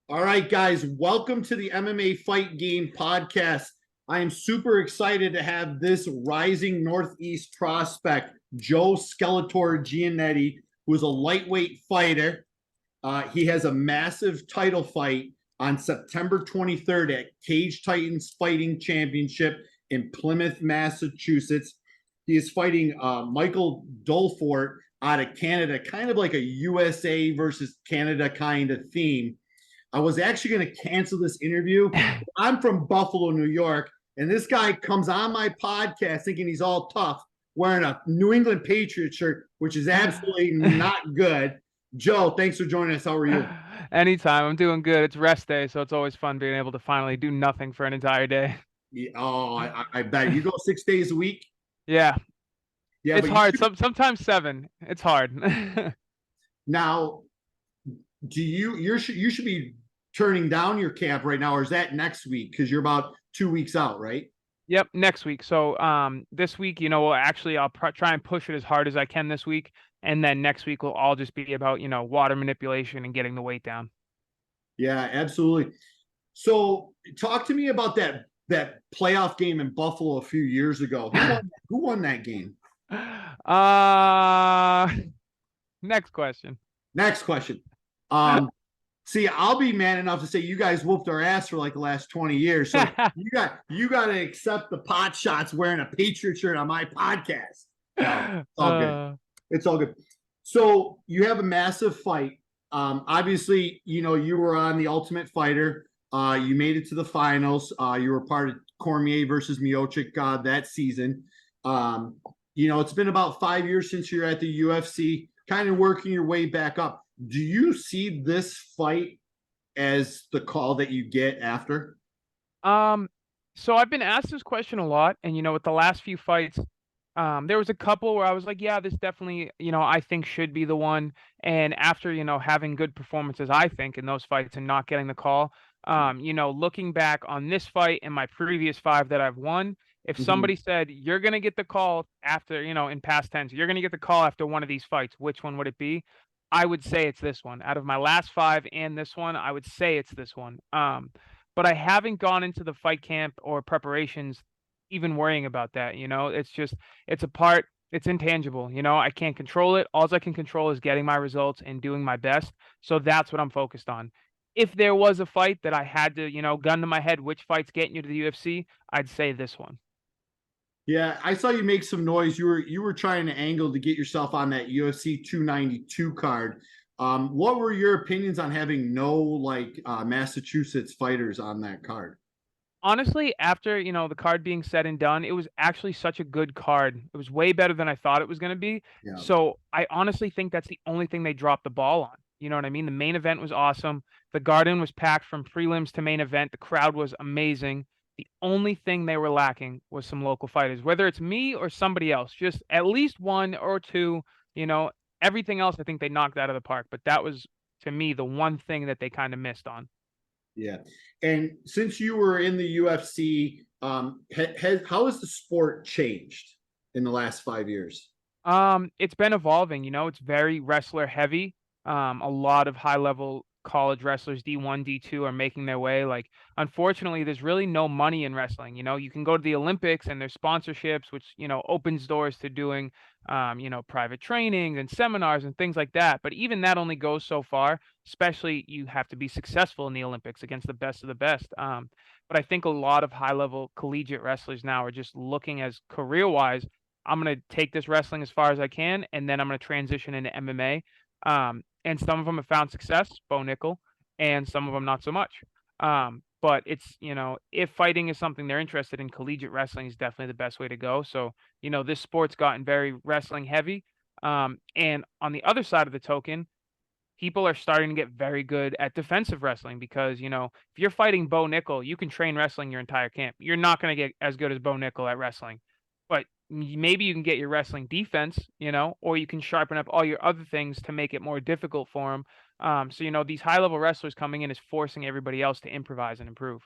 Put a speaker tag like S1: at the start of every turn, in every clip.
S1: All right, guys, welcome to the MMA Fight Game Podcast. I am super excited to have this rising Northeast prospect, Joe Skeletor Giannetti, who is a lightweight fighter. He has a massive title fight on September 23rd at Cage Titans Fighting Championship in Plymouth, Massachusetts. He is fighting Michael Dolfort out of Canada, kind of like a USA versus Canada kind of theme. I was actually going to cancel this interview. I'm from Buffalo, New York, and this guy comes on my podcast thinking he's all tough, wearing a New England Patriots shirt, which is absolutely not good. Joe, thanks for joining us. How are you?
S2: Anytime. I'm doing good. It's rest day, so it's always fun being able to finally do nothing for an entire day.
S1: Yeah, I bet you go 6 days a week.
S2: Yeah,
S1: Yeah,
S2: it's
S1: but you
S2: hard.
S1: should
S2: Sometimes seven. It's hard.
S1: now. Do you should be turning down your camp right now, or is that next week? Because you're about 2 weeks out, right?
S2: Yep, next week. So this week, well, actually, I'll try and push it as hard as I can this week, and then next week will all just be about water manipulation and getting the weight down.
S1: Yeah, absolutely. So, talk to me about that playoff game in Buffalo a few years ago. Who won that game?
S2: uh Next question.
S1: Next question. See, I'll be man enough to say you guys whooped our ass for like the last 20 years. So you got to accept the pot shots wearing a Patriot shirt on my podcast. No, it's all good. It's all good. So you have a massive fight. Obviously, you were on the Ultimate Fighter. You made it to the finals. You were part of Cormier versus Miocic that season. It's been about 5 years since you're at the UFC, kind of working your way back up. Do you see this fight as the call that you get after?
S2: So I've been asked this question a lot, and with the last few fights, there was a couple where I was like, yeah, this definitely, I think should be the one. And after, having good performances, I think, in those fights and not getting the call, looking back on this fight and my previous five that I've won, if
S1: Mm-hmm.
S2: somebody said, you're going to get the call after, in past tense, you're going to get the call after one of these fights, which one would it be? I would say it's this one. Out of my last five and this one, I would say it's this one. But I haven't gone into the fight camp or preparations even worrying about that. It's just it's intangible. I can't control it. All I can control is getting my results and doing my best. So that's what I'm focused on. If there was a fight that I had to, gun to my head, which fight's getting you to the UFC, I'd say this one.
S1: Yeah, I saw you make some noise. You were trying to angle to get yourself on that UFC 292 card. What were your opinions on having no Massachusetts fighters on that card?
S2: Honestly, after, the card being said and done, it was actually such a good card. It was way better than I thought it was going to be.
S1: Yeah.
S2: So I honestly think that's the only thing they dropped the ball on. You know what I mean? The main event was awesome. The Garden was packed from prelims to main event. The crowd was amazing. The only thing they were lacking was some local fighters, whether it's me or somebody else, just at least one or two, everything else I think they knocked out of the park. But that was, to me, the one thing that they kind of missed on.
S1: Yeah. And since you were in the UFC, how has the sport changed in the last 5 years?
S2: It's been evolving, it's very wrestler heavy. A lot of high level college wrestlers, D1, D2, are making their way. Like, unfortunately, there's really no money in wrestling. You can go to the Olympics and there's sponsorships, which, opens doors to doing, private trainings and seminars and things like that. But even that only goes so far, especially you have to be successful in the Olympics against the best of the best. But I think a lot of high level collegiate wrestlers now are just looking as career wise. I'm going to take this wrestling as far as I can, and then I'm going to transition into MMA. And some of them have found success, Bo Nickel, and some of them not so much. But it's, if fighting is something they're interested in, collegiate wrestling is definitely the best way to go. So, this sport's gotten very wrestling heavy. And on the other side of the token, people are starting to get very good at defensive wrestling because, if you're fighting Bo Nickel, you can train wrestling your entire camp. You're not going to get as good as Bo Nickel at wrestling. But maybe you can get your wrestling defense, or you can sharpen up all your other things to make it more difficult for them. So, these high level wrestlers coming in is forcing everybody else to improvise and improve.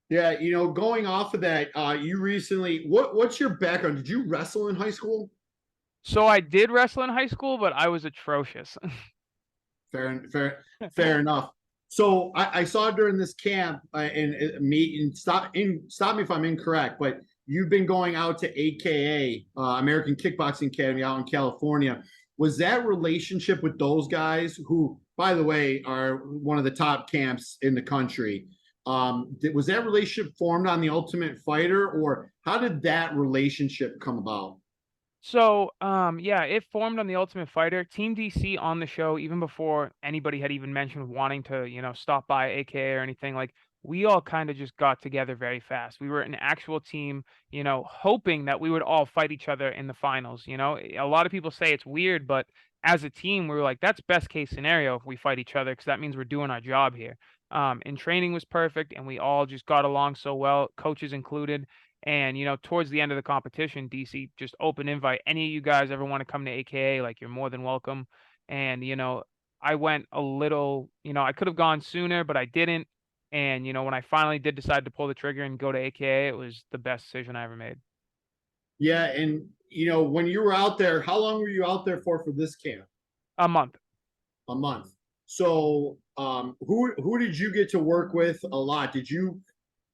S1: Yeah, going off of that, you recently what's your background? Did you wrestle in high school?
S2: So I did wrestle in high school, but I was atrocious.
S1: Fair enough. So I saw during this camp, and stop me if I'm incorrect, but you've been going out to AKA, American Kickboxing Academy out in California. Was that relationship with those guys, who, by the way, are one of the top camps in the country? Was that relationship formed on the Ultimate Fighter, or how did that relationship come about?
S2: So, yeah, it formed on the Ultimate Fighter. Team DC on the show, even before anybody had even mentioned wanting to, stop by AKA or anything. Like, we all kind of just got together very fast. We were an actual team, hoping that we would all fight each other in the finals. A lot of people say it's weird, but as a team, we were like, that's best case scenario if we fight each other, because that means we're doing our job here. And training was perfect, and we all just got along so well, coaches included. And, towards the end of the competition, DC just open invite. Any of you guys ever want to come to AKA, like, you're more than welcome. And, I went a little, I could have gone sooner, but I didn't. And, when I finally did decide to pull the trigger and go to AKA, it was the best decision I ever made.
S1: Yeah, and when you were out there, how long were you out there for this camp?
S2: A month.
S1: A month. So, who did you get to work with a lot?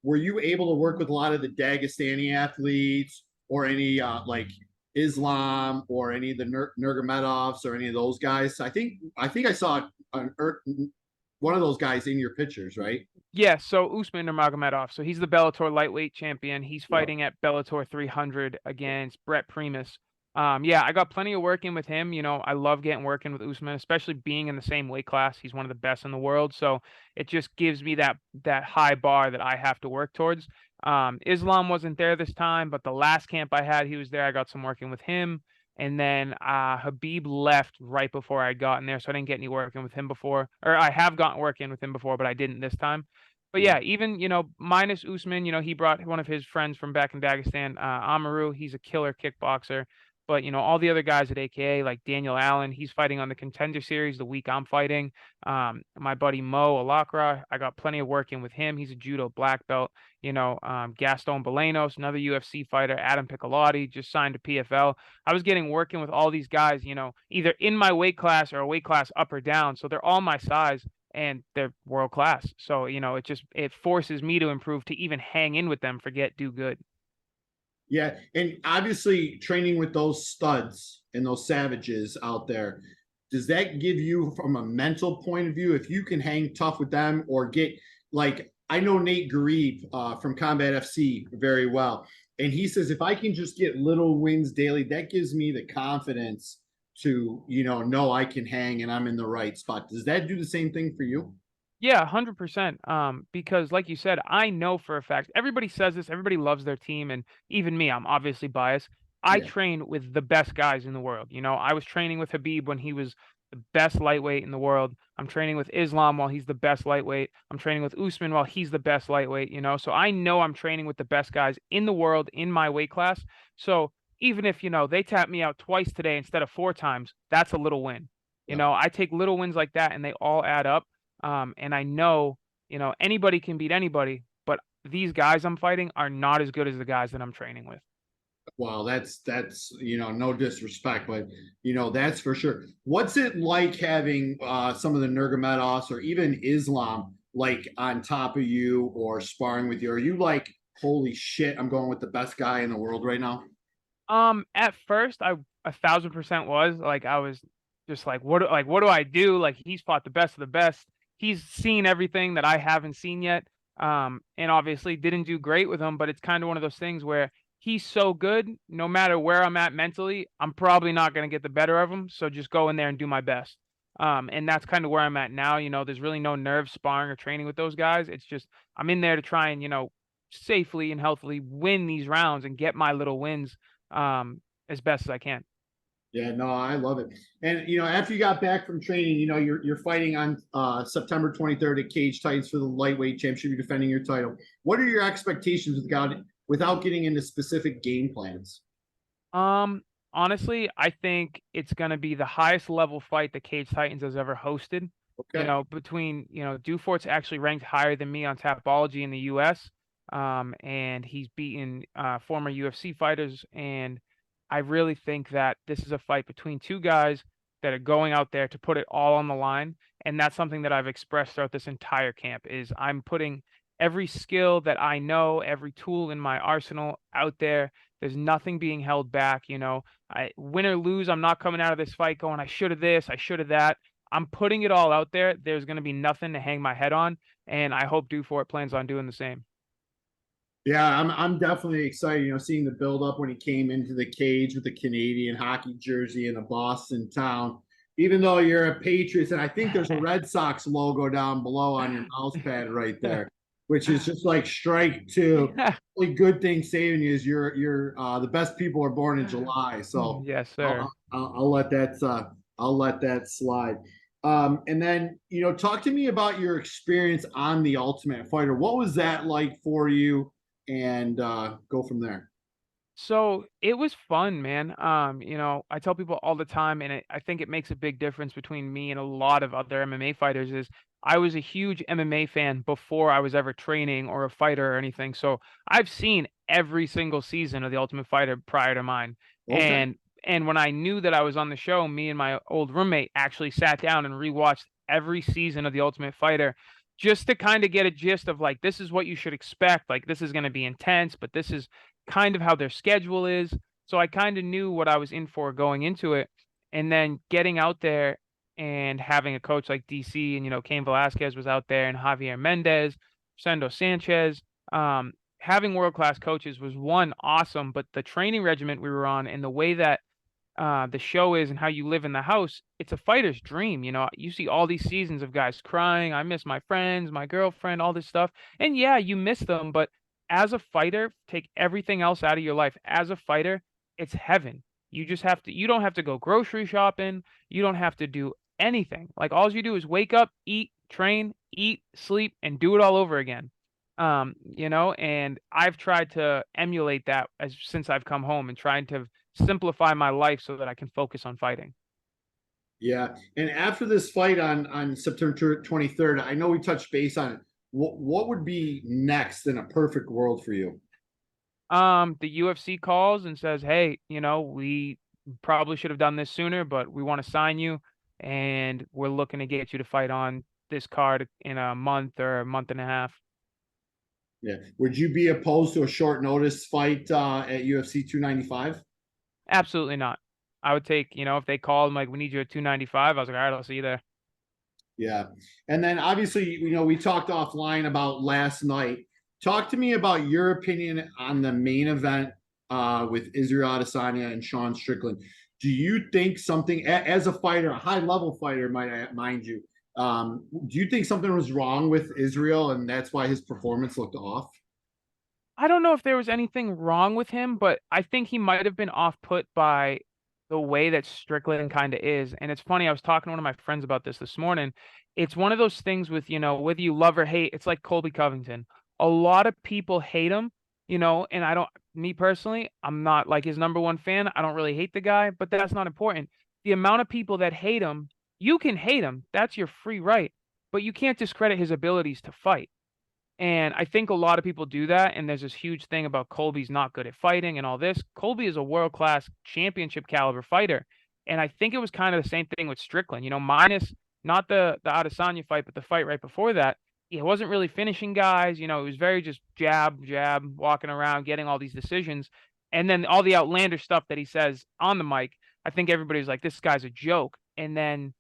S1: Were you able to work with a lot of the Dagestani athletes, or any like Islam, or any of the Nurmagomedovs, or any of those guys? I saw one of those guys in your pictures, right?
S2: Yeah, so Usman Nurmagomedov. So he's the Bellator lightweight champion. He's
S1: Yeah.
S2: fighting at Bellator 300 against Brett Primus. Yeah, I got plenty of working with him. I love getting working with Usman, especially being in the same weight class. He's one of the best in the world, so it just gives me that high bar that I have to work towards. Islam wasn't there this time, but the last camp I had, he was there. I got some working with him. And then Habib left right before I got in there, so I didn't get any working with him before. Or I have gotten working with him before, but I didn't this time. But
S1: Yeah.
S2: yeah, even, minus Usman, he brought one of his friends from back in Dagestan, Amaru. He's a killer kickboxer. But, all the other guys at AKA, like Daniel Allen, he's fighting on the Contender Series the week I'm fighting. My buddy Mo Alakra, I got plenty of work in with him. He's a judo black belt. Gaston Balenos, another UFC fighter. Adam Piccolotti just signed to PFL. I was getting working with all these guys, either in my weight class or a weight class up or down. So they're all my size, and they're world class. So, it forces me to improve, to even hang in with them, forget do good.
S1: Yeah, and obviously training with those studs and those savages out there, does that give you, from a mental point of view, if you can hang tough with them, or get, like, I know Nate Garib from Combat FC very well, and he says if I can just get little wins daily, that gives me the confidence to know I can hang and I'm in the right spot. Does that do the same thing for you?
S2: Yeah, 100%. Because like you said, I know for a fact, everybody says this, everybody loves their team, and even me, I'm obviously biased. I
S1: Yeah.
S2: train with the best guys in the world. I was training with Habib when he was the best lightweight in the world. I'm training with Islam while he's the best lightweight. I'm training with Usman while he's the best lightweight, So I know I'm training with the best guys in the world in my weight class. So even if, they tap me out twice today instead of 4 times, that's a little win.
S1: Yeah.
S2: I take little wins like that and they all add up. And I know, anybody can beat anybody, but these guys I'm fighting are not as good as the guys that I'm training with.
S1: Wow, that's no disrespect, but that's for sure. What's it like having some of the Nurmagomedovs, or even Islam, like, on top of you or sparring with you? Are you like, holy shit, I'm going with the best guy in the world right now?
S2: At first I 1,000% was like, I was just like, what do I do? Like, he's fought the best of the best. He's seen everything that I haven't seen yet. And obviously didn't do great with him, but it's kind of one of those things where he's so good, no matter where I'm at mentally, I'm probably not going to get the better of him. So just go in there and do my best. And that's kind of where I'm at now. There's really no nerve sparring or training with those guys. It's just, I'm in there to try and, safely and healthily win these rounds and get my little wins as best as I can.
S1: Yeah, no, I love it. And after you got back from training, you're fighting on September 23rd at Cage Titans for the lightweight championship. You're defending your title. What are your expectations without getting into specific game plans?
S2: Um, Honestly, I think it's gonna be the highest level fight the Cage Titans has ever hosted.
S1: Okay.
S2: Between, Dufort's actually ranked higher than me on Tapology in the US. And he's beaten former UFC fighters, and I really think that this is a fight between two guys that are going out there to put it all on the line. And that's something that I've expressed throughout this entire camp is I'm putting every skill that I know, every tool in my arsenal out there. There's nothing being held back. I win or lose, I'm not coming out of this fight going, I should have this, I should have that. I'm putting it all out there. There's going to be nothing to hang my head on. And I hope Do For It plans on doing the same.
S1: Yeah, I'm definitely excited, seeing the build up when he came into the cage with the Canadian hockey jersey and the Boston town. Even though you're a Patriots, and I think there's a Red Sox logo down below on your mouse pad right there, which is just like strike two. The only good thing saving you is you're the best people are born in July. So
S2: Yes, sir.
S1: I'll let that slide. And then talk to me about your experience on the Ultimate Fighter. What was that like for you? And go from there.
S2: So it was fun, man. I tell people all the time, and I think it makes a big difference between me and a lot of other MMA fighters is I was a huge MMA fan before I was ever training or a fighter or anything. So I've seen every single season of The Ultimate Fighter prior to mine.
S1: Okay.
S2: And when I knew that I was on the show, me and my old roommate actually sat down and rewatched every season of The Ultimate Fighter just to kind of get a gist of like this is what you should expect. Like this is going to be intense, but this is kind of how their schedule is. So I kind of knew what I was in for going into it. And then getting out there and having a coach like DC and, Cain Velasquez was out there and Javier Mendez, Sendo Sanchez, having world-class coaches was one awesome, but the training regimen we were on and the way that the show is and how you live in the house, it's a fighter's dream. You see all these seasons of guys crying. I miss my friends, my girlfriend, all this stuff. And yeah, you miss them, but as a fighter, take everything else out of your life. As a fighter, it's heaven. You don't have to go grocery shopping. You don't have to do anything. Like all you do is wake up, eat, train, eat, sleep, and do it all over again. And I've tried to emulate that since I've come home and trying to simplify my life so that I can focus on fighting.
S1: Yeah. And after this fight on September 23rd, I know we touched base on it. What would be next in a perfect world for you?
S2: The UFC calls and says, "Hey, we probably should have done this sooner, but we want to sign you and we're looking to get you to fight on this card in a month or a month and a half."
S1: Yeah. Would you be opposed to a short notice fight at UFC 295?
S2: Absolutely not. I would take, if they called like, "We need you at 295," I was like, "All right, I'll see you there."
S1: Yeah. And then obviously, we talked offline about last night. Talk to me about your opinion on the main event with Israel Adesanya and Sean Strickland. Do you think something, as a fighter, a high-level fighter, mind you, do you think something was wrong with Israel and that's why his performance looked off?
S2: I don't know if there was anything wrong with him, but I think he might have been off put by the way that Strickland kind of is. And it's funny, I was talking to one of my friends about this morning. It's one of those things with, whether you love or hate, it's like Colby Covington. A lot of people hate him, and me personally, I'm not like his number one fan. I don't really hate the guy, but that's not important. The amount of people that hate him, you can hate him. That's your free right, but you can't discredit his abilities to fight. And I think a lot of people do that. And there's this huge thing about Colby's not good at fighting and all this. Colby is a world-class championship caliber fighter. And I think it was kind of the same thing with Strickland, minus not the Adesanya fight, but the fight right before that. He wasn't really finishing guys. It was very just jab, jab, walking around, getting all these decisions. And then all the outlandish stuff that he says on the mic, I think everybody's like, this guy's a joke. And then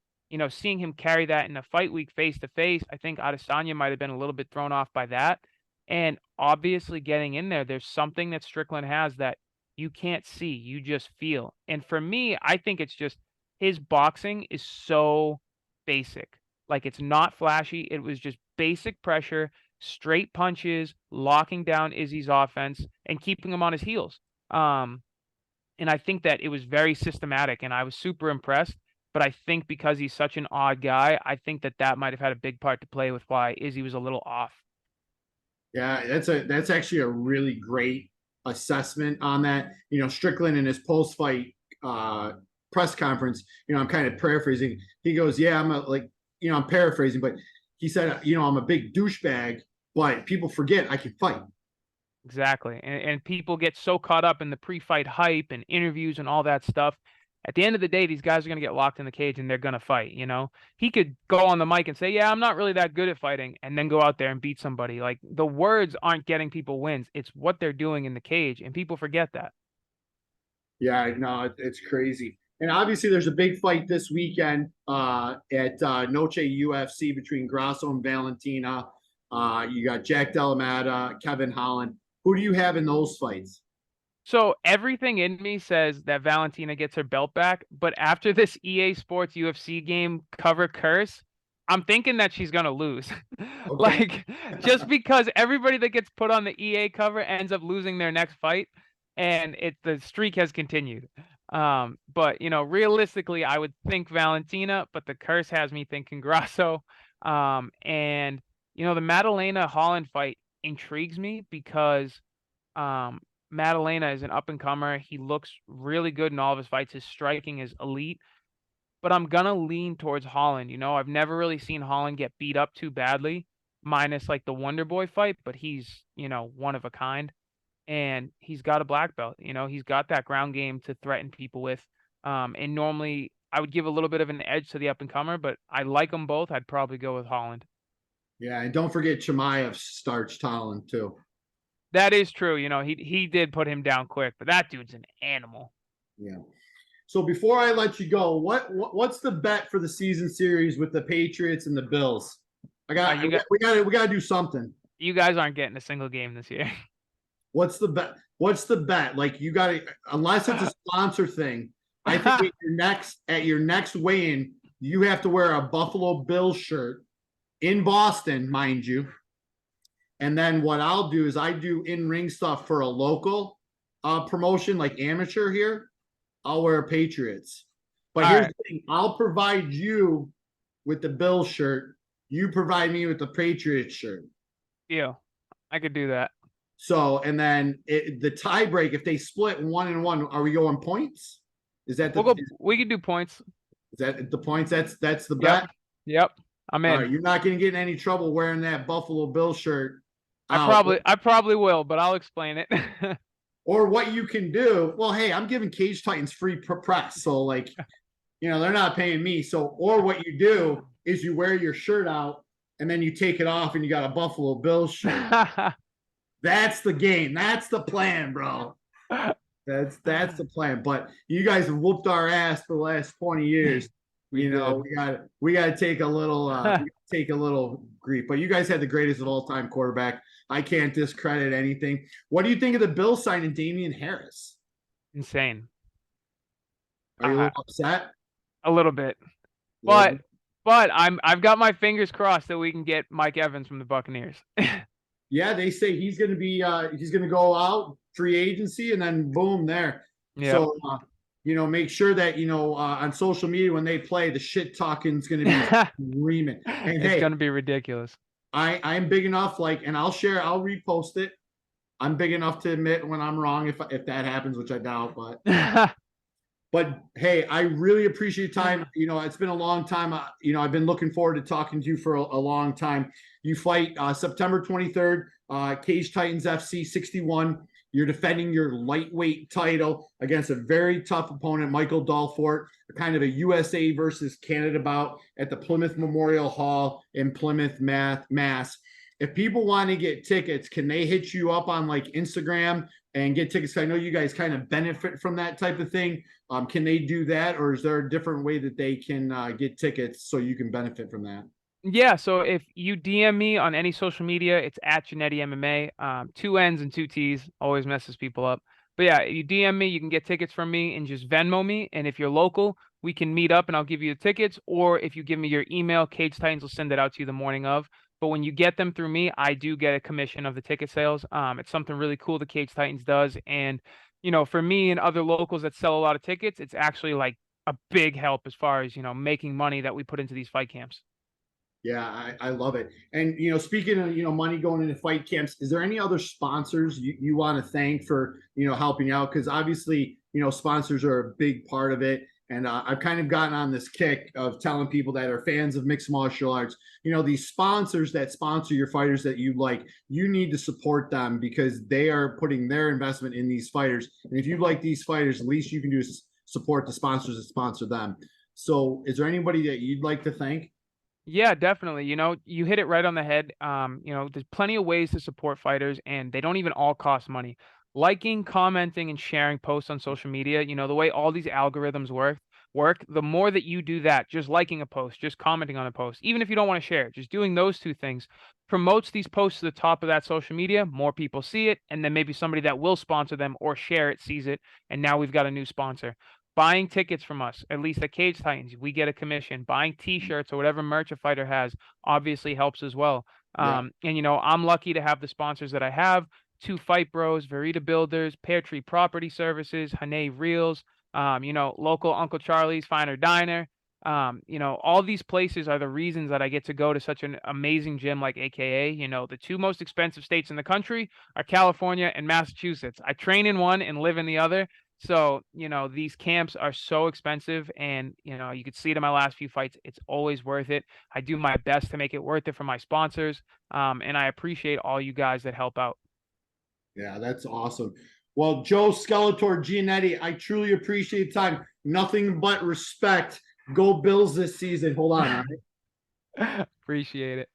S2: seeing him carry that in a fight week face to face, I think Adesanya might have been a little bit thrown off by that. And obviously getting in there, there's something that Strickland has that you can't see, you just feel. And for me, I think it's just his boxing is so basic. Like it's not flashy. It was just basic pressure, straight punches, locking down Izzy's offense and keeping him on his heels. And I think that it was very systematic and I was super impressed. But I think because he's such an odd guy, I think that might have had a big part to play with why Izzy was a little off.
S1: Yeah, that's actually a really great assessment on that. Strickland in his post-fight press conference, I'm kind of paraphrasing. He goes, "Yeah, I'm paraphrasing, but he said, I'm a big douchebag, but people forget I can fight."
S2: Exactly. And people get so caught up in the pre-fight hype and interviews and all that stuff. At the end of the day, these guys are going to get locked in the cage and they're going to fight, He could go on the mic and say, yeah, I'm not really that good at fighting, and then go out there and beat somebody. Like, the words aren't getting people wins. It's what they're doing in the cage, and people forget that.
S1: Yeah, no, it's crazy. And obviously, there's a big fight this weekend at Noche UFC between Grasso and Valentina. You got Jack Della Matta, Kevin Holland. Who do you have in those fights?
S2: So everything in me says that Valentina gets her belt back, but after this EA Sports UFC game cover curse, I'm thinking that she's gonna lose.
S1: Okay.
S2: Like, just because everybody that gets put on the EA cover ends up losing their next fight, and the streak has continued. But realistically, I would think Valentina, but the curse has me thinking Grasso. And the Madalena Holland fight intrigues me because Madalena is an up-and-comer. He looks really good in all of his fights. His striking is elite. But I'm going to lean towards Holland. I've never really seen Holland get beat up too badly, minus like the Wonder Boy fight, but he's, one of a kind. And he's got a black belt. He's got that ground game to threaten people with. And normally I would give a little bit of an edge to the up-and-comer, but I like them both. I'd probably go with Holland.
S1: Yeah, and don't forget Chimaev starched Holland too.
S2: That is true. He did put him down quick, but that dude's an animal.
S1: Yeah. So before I let you go, what's the bet for the season series with the Patriots and the Bills? We got to do something.
S2: You guys aren't getting a single game this year.
S1: What's the bet? What's the bet? Like, you got to, unless it's a sponsor thing. I think at your next weigh-in, you have to wear a Buffalo Bills shirt in Boston, mind you. And then what I'll do is I do in-ring stuff for a local promotion, like amateur here. I'll wear Patriots. But here's the thing. I'll provide you with the Bills shirt. You provide me with the Patriots shirt.
S2: Yeah, I could do that.
S1: So, and then the tie break, if they split 1-1, are we going points? Is that
S2: we could do points.
S1: Is that the points? That's the bet?
S2: Yep. I'm in.
S1: All right, you're not going to get in any trouble wearing that Buffalo Bills shirt.
S2: I probably will, but I'll explain it.
S1: Or what you can do. Well, hey, I'm giving Cage Titans free press. So, like, they're not paying me. So, or what you do is you wear your shirt out and then you take it off and you got a Buffalo Bills shirt. That's the game. That's the plan, bro. That's the plan. But you guys have whooped our ass for the last 20 years. We got to take a little grief. But you guys had the greatest of all time quarterback. I can't discredit anything. What do you think of the Bills signing Damian Harris?
S2: Insane.
S1: Are you a little upset?
S2: A little bit. But I've got my fingers crossed that we can get Mike Evans from the Buccaneers.
S1: Yeah, they say he's going to go out free agency and then boom there. Yep. So make sure that on social media when they play, the shit talking is going to be screaming.
S2: It's going to be ridiculous.
S1: I'm big enough, and I'll repost it. I'm big enough to admit when I'm wrong if that happens, which I doubt, but hey, I really appreciate your time. It's been a long time. I've been looking forward to talking to you for a long time. You fight September 23rd, Cage Titans FC 61. You're defending your lightweight title against a very tough opponent, Michael Dalfort, kind of a USA versus Canada bout at the Plymouth Memorial Hall in Plymouth, Mass. If people want to get tickets, can they hit you up on like Instagram and get tickets? I know you guys kind of benefit from that type of thing. Can they do that, or is there a different way that they can get tickets so you can benefit from that?
S2: Yeah, so if you DM me on any social media, it's at Giannetti MMA. 2 N's and 2 T's, always messes people up. But yeah, you DM me, you can get tickets from me and just Venmo me. And if you're local, we can meet up and I'll give you the tickets. Or if you give me your email, Cage Titans will send it out to you the morning of. But when you get them through me, I do get a commission of the ticket sales. It's something really cool the Cage Titans does. And, for me and other locals that sell a lot of tickets, it's actually like a big help as far as, making money that we put into these fight camps.
S1: Yeah, I love it. And, speaking of, money going into fight camps, is there any other sponsors you want to thank for, helping out? Because obviously, sponsors are a big part of it. And I've kind of gotten on this kick of telling people that are fans of mixed martial arts, these sponsors that sponsor your fighters that you like, you need to support them because they are putting their investment in these fighters. And if you like these fighters, the least you can do is support the sponsors that sponsor them. So is there anybody that you'd like to thank?
S2: Yeah, definitely. You know, you hit it right on the head. You know, there's plenty of ways to support fighters, and they don't even all cost money. Liking, commenting, and sharing posts on social media, you know, the way all these algorithms work, the more that you do that, just liking a post, just commenting on a post, even if you don't want to share it, just doing those two things promotes these posts to the top of that social media. More people see it, and then maybe somebody that will sponsor them or share it sees it, and now we've got a new sponsor. Buying tickets from us, at least at Cage Titans, we get a commission. Buying T-shirts or whatever merch a fighter has obviously helps as well.
S1: Yeah.
S2: And you know, I'm lucky to have the sponsors that I have: Two Fight Bros, Verita Builders, Pear Tree Property Services, Hane Reels, you know, local Uncle Charlie's Finer Diner. You know, all these places are the reasons that I get to go to such an amazing gym like AKA. You know, the two most expensive states in the country are California and Massachusetts. I train in one and live in the other. So, you know, these camps are so expensive, and, you know, you could see it in my last few fights. It's always worth it. I do my best to make it worth it for my sponsors. And I appreciate all you guys that help out.
S1: Yeah, that's awesome. Well, Joe Skeletor, Giannetti, I truly appreciate time. Nothing but respect. Go Bills this season. Hold on.
S2: Appreciate it.